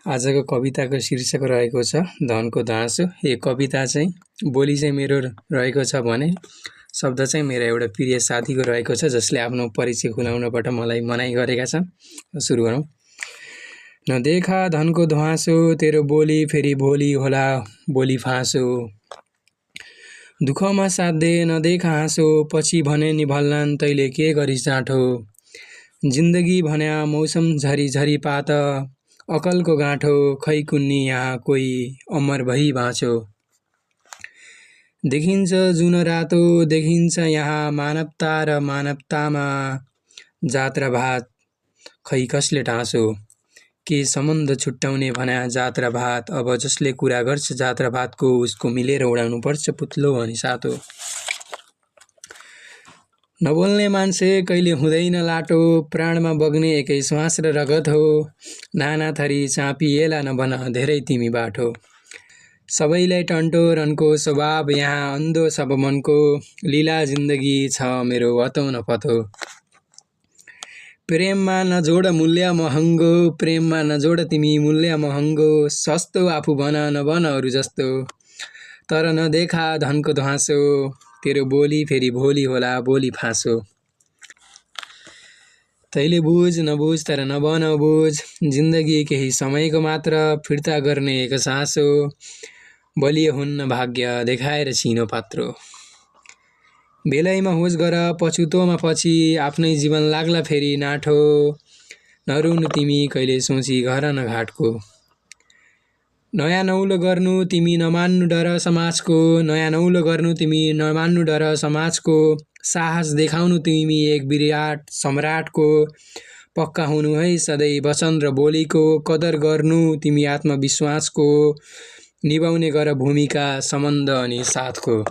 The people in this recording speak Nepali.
आजको कविताको शीर्षक रहेको छ धनको ध्वाँसो। यो कविता चाहिँ बोली चाहिँ मेरो रहेको छ भने शब्द चाहिँ मेरो एउटा प्रिय साथीको रहेको छ जसले आफ्नो परिचय खुलाउनबाट मलाई मनाइ गरेका छन्। सुरु गरौँ। नदेखा धनको ध्वाँसो तेरो बोली फेरि भोलि होला बोली फाँसो। दुःखमा साध्य नदेखा हाँसो पछि भने निभल्लान् तैले के गरिस् जाँठो। जिन्दगी भन्या मौसम झरी झरी पात अकलको गाँठो खै कुन्नी यहाँ कोही अमर भई बाँचो। देखिन्छ जुन रातो देखिन्छ यहाँ मानवता र मानवतामा जात र भात खै कसले टाँसो। के सम्बन्ध छुट्याउने भन्या जात र भात अब जसले कुरा गर्छ जात र भातको उसको मिलेर उडाउनु पर्छ पुत्लो अनि सातो। नबोल्ने मान्छे कहिले हुँदैन लाटो प्राणमा बग्ने एकै श्वास र रगत हो। नाना थरी चापिएला नभन धेरै तिमी बाटो। सबैलाई टन्टो रनको स्वभाव यहाँ अन्धो सब मनको लीला जिन्दगी छ मेरो अतौ न पतो। प्रेममा नजोड मूल्य महँगो प्रेममा नजोड तिमी मूल्य महँगो सस्तो आफू बन नबन अरू जस्तो। तर नदेखा धनको ध्वाँसो तेरो बोली फेरि भोलि होला बोली फाँसो। तैले बुझ नबुझ तर नबन बुझ जिन्दगी केही समयको मात्र फिर्ता गर्ने एक सासो। बलियो हुन्न भाग्य देखाएर छिनो पात्रो। बेलैमा होस गर पछुतोमा पछि आफ्नै जीवन लाग्ला फेरि नाठो। नरुनु तिमी कहिले सोची घर न घाटको। नयाँ नौलो गर्नु तिमी नमान्नु डर समाजको नयाँ नौलो गर्नु तिमी नमान्नु डर समाजको। साहस देखाउनु तिमी एक विराट सम्राटको पक्का हुनु है सधैँ वचन र बोलीको। कदर गर्नु तिमी आत्मविश्वासको निभाउने गर भूमिका सम्बन्ध अनि साथको।